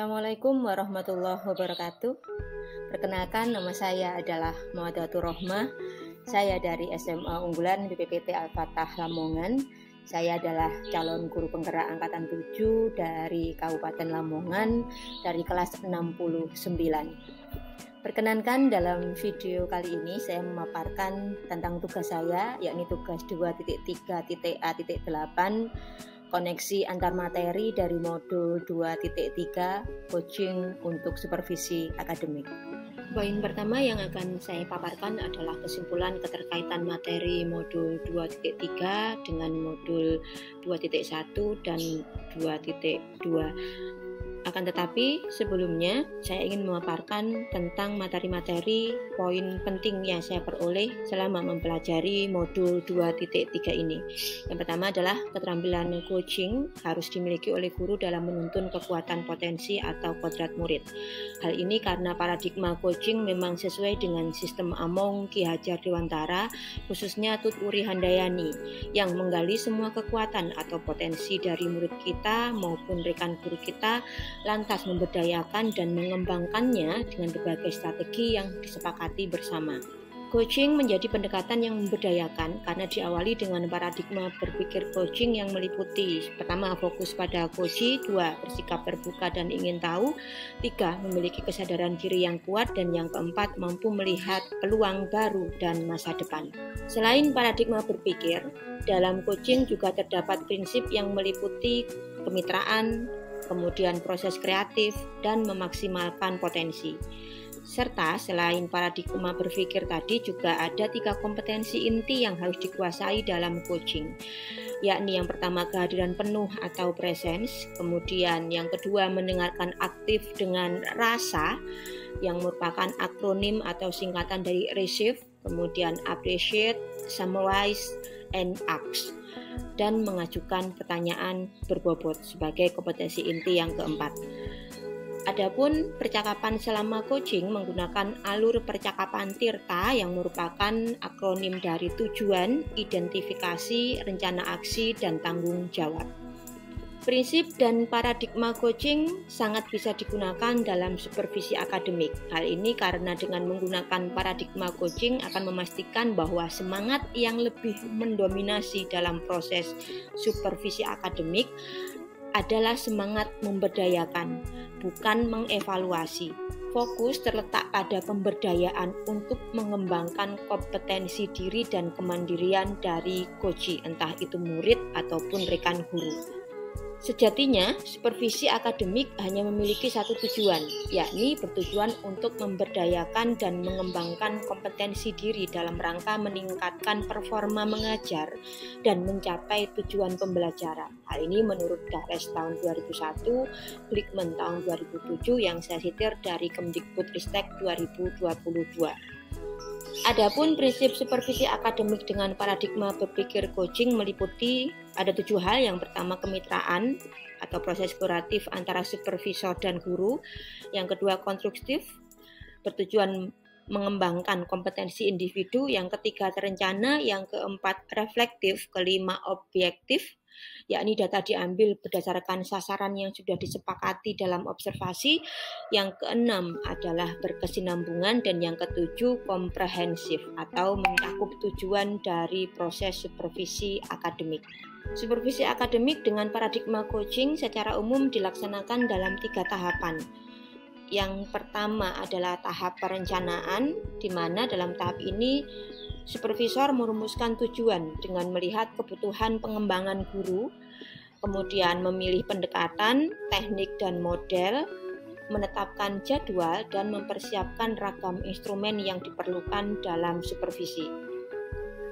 Assalamualaikum warahmatullahi wabarakatuh. Perkenalkan, nama saya adalah Muhadatul Rohmah. Saya dari SMA Unggulan BPPT Al-Fatah Lamongan. Saya adalah calon guru penggerak angkatan 7 dari Kabupaten Lamongan dari kelas 69. Perkenankan, dalam video kali ini saya memaparkan tentang tugas saya, yakni tugas 2.3.A.8 koneksi antar materi dari modul 2.3 coaching untuk supervisi akademik. Poin pertama yang akan saya paparkan adalah kesimpulan keterkaitan materi modul 2.3 dengan modul 2.1 dan 2.2. Akan tetapi sebelumnya saya ingin memaparkan tentang materi-materi poin penting yang saya peroleh selama mempelajari modul 2.3 ini. Yang pertama adalah keterampilan coaching harus dimiliki oleh guru dalam menuntun kekuatan potensi atau kodrat murid. Hal ini karena paradigma coaching memang sesuai dengan sistem Among Ki Hajar Dewantara, khususnya Tut Uri Handayani, yang menggali semua kekuatan atau potensi dari murid kita maupun rekan guru kita, lantas memberdayakan dan mengembangkannya dengan berbagai strategi yang disepakati bersama. Coaching menjadi pendekatan yang memberdayakan karena diawali dengan paradigma berpikir coaching yang meliputi: pertama, fokus pada coachee; 2, bersikap terbuka dan ingin tahu; 3, memiliki kesadaran diri yang kuat; dan yang keempat, mampu melihat peluang baru dan masa depan. Selain paradigma berpikir, dalam coaching juga terdapat prinsip yang meliputi kemitraan, kemudian proses kreatif, dan memaksimalkan potensi. Serta selain paradigma berpikir tadi, juga ada 3 kompetensi inti yang harus dikuasai dalam coaching, yakni yang pertama kehadiran penuh atau presence, kemudian yang kedua mendengarkan aktif dengan rasa, yang merupakan akronim atau singkatan dari receive, kemudian appreciate, summarize, and act, dan mengajukan pertanyaan berbobot sebagai kompetensi inti yang keempat. Adapun percakapan selama coaching menggunakan alur percakapan Tirta yang merupakan akronim dari tujuan, identifikasi, rencana aksi, dan tanggung jawab. Prinsip dan paradigma coaching sangat bisa digunakan dalam supervisi akademik. Hal ini karena dengan menggunakan paradigma coaching akan memastikan bahwa semangat yang lebih mendominasi dalam proses supervisi akademik adalah semangat memberdayakan, bukan mengevaluasi. Fokus terletak pada pemberdayaan untuk mengembangkan kompetensi diri dan kemandirian dari coachee, entah itu murid ataupun rekan guru. Sejatinya, supervisi akademik hanya memiliki satu tujuan, yakni bertujuan untuk memberdayakan dan mengembangkan kompetensi diri dalam rangka meningkatkan performa mengajar dan mencapai tujuan pembelajaran. Hal ini menurut Dares tahun 2001, Glikman tahun 2007 yang saya sitir dari Kemdikbudristek 2022. Adapun prinsip supervisi akademik dengan paradigma berpikir coaching meliputi ada 7 hal. Yang pertama, kemitraan atau proses kuratif antara supervisor dan guru. Yang kedua, konstruktif, bertujuan mengembangkan kompetensi individu. Yang ketiga, terencana. Yang keempat, reflektif. Kelima, objektif, yakni data diambil berdasarkan sasaran yang sudah disepakati dalam observasi. Yang keenam adalah berkesinambungan, dan yang ketujuh komprehensif atau mencakup tujuan dari proses supervisi akademik. Supervisi akademik dengan paradigma coaching secara umum dilaksanakan dalam 3 tahapan. Yang pertama adalah tahap perencanaan, di mana dalam tahap ini supervisor merumuskan tujuan dengan melihat kebutuhan pengembangan guru, kemudian memilih pendekatan, teknik, dan model, menetapkan jadwal, dan mempersiapkan ragam instrumen yang diperlukan dalam supervisi.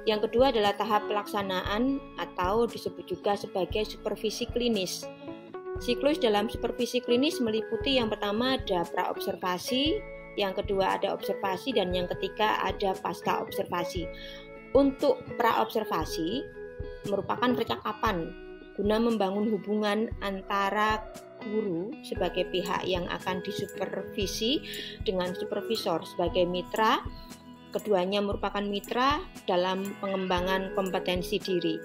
Yang kedua adalah tahap pelaksanaan atau disebut juga sebagai supervisi klinis. Siklus dalam supervisi klinis meliputi yang pertama ada praobservasi, yang kedua ada observasi, dan yang ketiga ada pasca observasi. Untuk praobservasi merupakan percakapan guna membangun hubungan antara guru sebagai pihak yang akan disupervisi dengan supervisor sebagai mitra. Keduanya merupakan mitra dalam pengembangan kompetensi diri.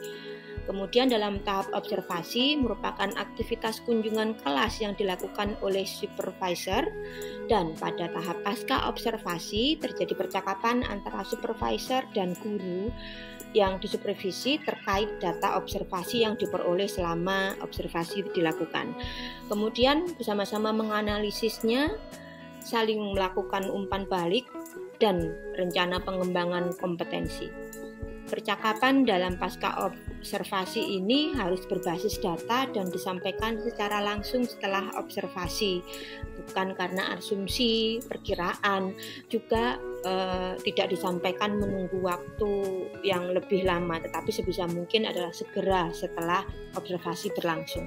Kemudian dalam tahap observasi merupakan aktivitas kunjungan kelas yang dilakukan oleh supervisor, dan pada tahap pasca observasi terjadi percakapan antara supervisor dan guru yang disupervisi terkait data observasi yang diperoleh selama observasi dilakukan. Kemudian bersama-sama menganalisisnya, saling melakukan umpan balik, dan rencana pengembangan kompetensi. Percakapan dalam pasca observasi ini harus berbasis data dan disampaikan secara langsung setelah observasi, bukan karena asumsi, perkiraan, juga tidak disampaikan menunggu waktu yang lebih lama, tetapi sebisa mungkin adalah segera setelah observasi berlangsung.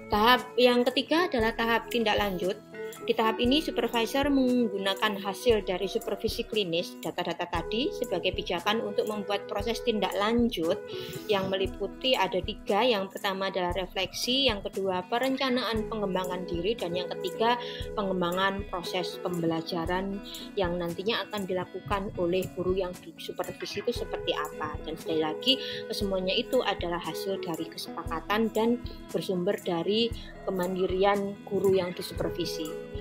Tahap yang ketiga adalah tahap tindak lanjut. Di tahap ini, supervisor menggunakan hasil dari supervisi klinis, data-data tadi, sebagai pijakan untuk membuat proses tindak lanjut yang meliputi ada 3. Yang pertama adalah refleksi, yang kedua perencanaan pengembangan diri, dan yang ketiga pengembangan proses pembelajaran yang nantinya akan dilakukan oleh guru yang disupervisi itu seperti apa. Dan sekali lagi, kesemuanya itu adalah hasil dari kesepakatan dan bersumber dari kemandirian guru yang disupervisi.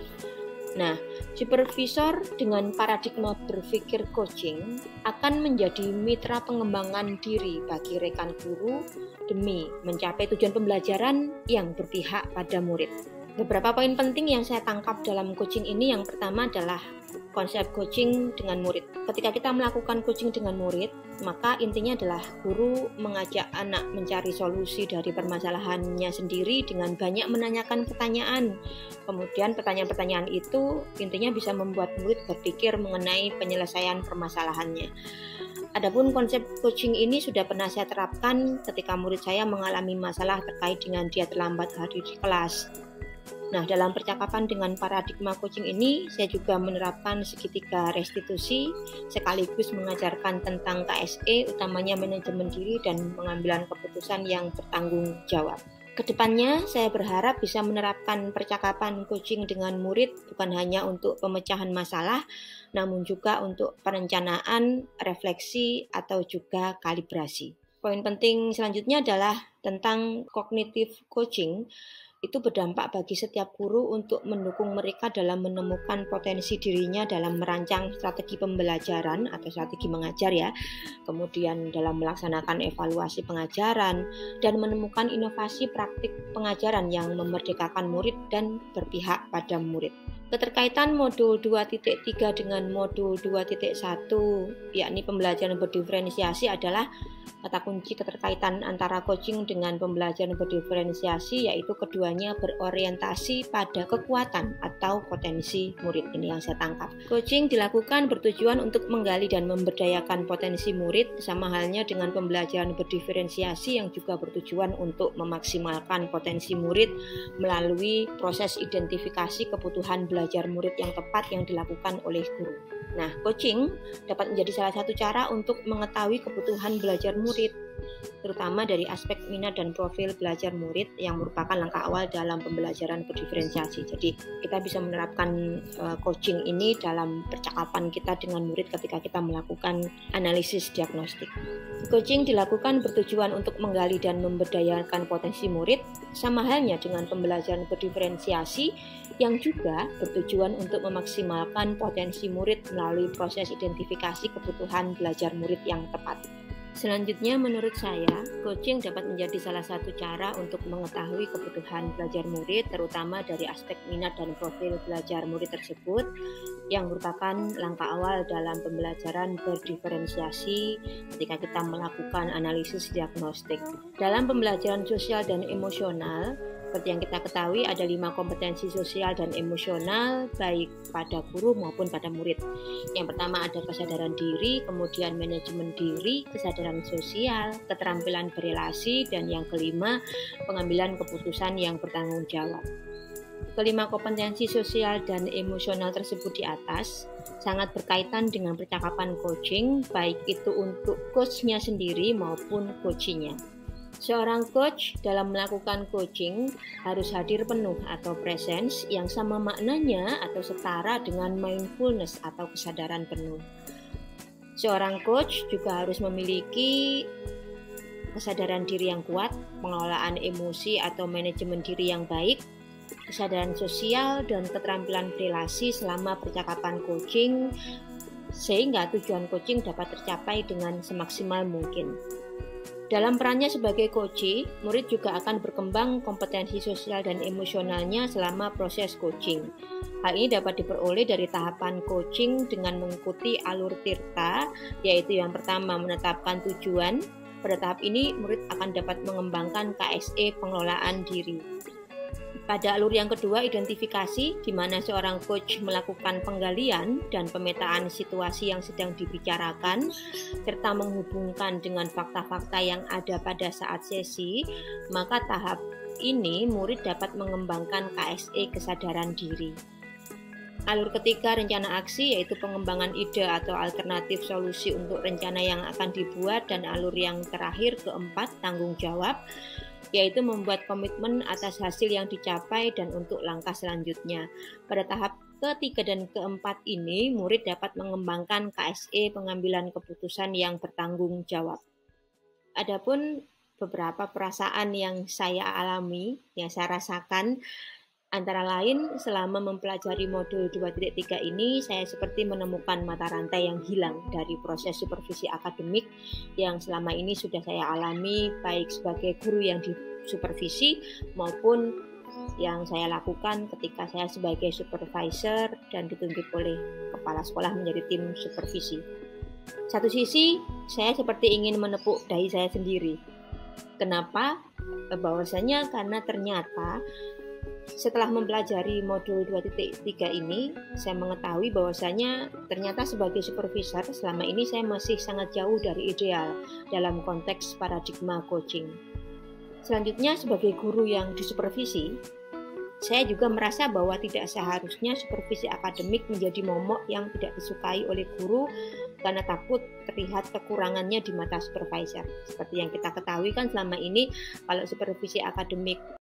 Nah, supervisor dengan paradigma berpikir coaching akan menjadi mitra pengembangan diri bagi rekan guru demi mencapai tujuan pembelajaran yang berpihak pada murid. Beberapa poin penting yang saya tangkap dalam coaching ini, yang pertama adalah konsep coaching dengan murid. Ketika kita melakukan coaching dengan murid, maka intinya adalah guru mengajak anak mencari solusi dari permasalahannya sendiri dengan banyak menanyakan pertanyaan. Kemudian pertanyaan-pertanyaan itu intinya bisa membuat murid berpikir mengenai penyelesaian permasalahannya. Adapun konsep coaching ini sudah pernah saya terapkan ketika murid saya mengalami masalah terkait dengan dia terlambat hadir di kelas. Nah, dalam percakapan dengan paradigma coaching ini, saya juga menerapkan segitiga restitusi, sekaligus mengajarkan tentang KSE, utamanya manajemen diri dan pengambilan keputusan yang bertanggung jawab. Kedepannya, saya berharap bisa menerapkan percakapan coaching dengan murid bukan hanya untuk pemecahan masalah, namun juga untuk perencanaan, refleksi, atau juga kalibrasi. Poin penting selanjutnya adalah tentang cognitive coaching. Itu berdampak bagi setiap guru untuk mendukung mereka dalam menemukan potensi dirinya dalam merancang strategi pembelajaran atau strategi mengajar ya, kemudian dalam melaksanakan evaluasi pengajaran, dan menemukan inovasi praktik pengajaran yang memerdekakan murid dan berpihak pada murid. Keterkaitan modul 2.3 dengan modul 2.1, yakni pembelajaran berdiferensiasi, adalah kata kunci keterkaitan antara coaching dengan pembelajaran berdiferensiasi, yaitu keduanya berorientasi pada kekuatan atau potensi murid. Ini yang saya tangkap. Coaching dilakukan bertujuan untuk menggali dan memberdayakan potensi murid, sama halnya dengan pembelajaran berdiferensiasi yang juga bertujuan untuk memaksimalkan potensi murid melalui proses identifikasi kebutuhan belajar murid yang tepat yang dilakukan oleh guru. Nah, coaching dapat menjadi salah satu cara untuk mengetahui kebutuhan belajar murid, terutama dari aspek minat dan profil belajar murid yang merupakan langkah awal dalam pembelajaran berdiferensiasi. Jadi, kita bisa menerapkan coaching ini dalam percakapan kita dengan murid ketika kita melakukan analisis diagnostik. Coaching dilakukan bertujuan untuk menggali dan memberdayakan potensi murid, sama halnya dengan pembelajaran berdiferensiasi yang juga bertujuan untuk memaksimalkan potensi murid melalui proses identifikasi kebutuhan belajar murid yang tepat. Selanjutnya, menurut saya, coaching dapat menjadi salah satu cara untuk mengetahui kebutuhan belajar murid, terutama dari aspek minat dan profil belajar murid tersebut, yang merupakan langkah awal dalam pembelajaran berdiferensiasi ketika kita melakukan analisis diagnostik. Dalam pembelajaran sosial dan emosional, seperti yang kita ketahui, ada 5 kompetensi sosial dan emosional baik pada guru maupun pada murid. Yang pertama ada kesadaran diri, kemudian manajemen diri, kesadaran sosial, keterampilan berelasi, dan yang kelima pengambilan keputusan yang bertanggung jawab. Kelima kompetensi sosial dan emosional tersebut di atas sangat berkaitan dengan percakapan coaching, baik itu untuk coachnya sendiri maupun coachinya. Seorang coach dalam melakukan coaching harus hadir penuh atau presence yang sama maknanya atau setara dengan mindfulness atau kesadaran penuh. Seorang coach juga harus memiliki kesadaran diri yang kuat, pengelolaan emosi atau manajemen diri yang baik, kesadaran sosial, dan keterampilan relasi selama percakapan coaching, sehingga tujuan coaching dapat tercapai dengan semaksimal mungkin. Dalam perannya sebagai coach, murid juga akan berkembang kompetensi sosial dan emosionalnya selama proses coaching. Hal ini dapat diperoleh dari tahapan coaching dengan mengikuti alur Tirta, yaitu yang pertama menetapkan tujuan. Pada tahap ini, murid akan dapat mengembangkan KSE pengelolaan diri. Pada alur yang kedua, identifikasi, di mana seorang coach melakukan penggalian dan pemetaan situasi yang sedang dibicarakan, serta menghubungkan dengan fakta-fakta yang ada pada saat sesi, maka tahap ini murid dapat mengembangkan KSE kesadaran diri. Alur ketiga, rencana aksi, yaitu pengembangan ide atau alternatif solusi untuk rencana yang akan dibuat, dan alur yang terakhir, keempat, tanggung jawab, yaitu membuat komitmen atas hasil yang dicapai dan untuk langkah selanjutnya. Pada tahap ketiga dan keempat ini, murid dapat mengembangkan KSE pengambilan keputusan yang bertanggung jawab. Adapun beberapa perasaan yang saya alami, yang saya rasakan, antara lain selama mempelajari modul 2.3 ini, saya seperti menemukan mata rantai yang hilang dari proses supervisi akademik yang selama ini sudah saya alami, baik sebagai guru yang disupervisi maupun yang saya lakukan ketika saya sebagai supervisor dan ditunjuk oleh kepala sekolah menjadi tim supervisi. Satu sisi, saya seperti ingin menepuk dahi saya sendiri. Kenapa? Bahwasanya karena ternyata setelah mempelajari modul 2.3 ini, saya mengetahui bahwasanya ternyata sebagai supervisor selama ini saya masih sangat jauh dari ideal dalam konteks paradigma coaching. Selanjutnya, sebagai guru yang disupervisi, saya juga merasa bahwa tidak seharusnya supervisi akademik menjadi momok yang tidak disukai oleh guru karena takut terlihat kekurangannya di mata supervisor. Seperti yang kita ketahui kan selama ini, kalau supervisi akademik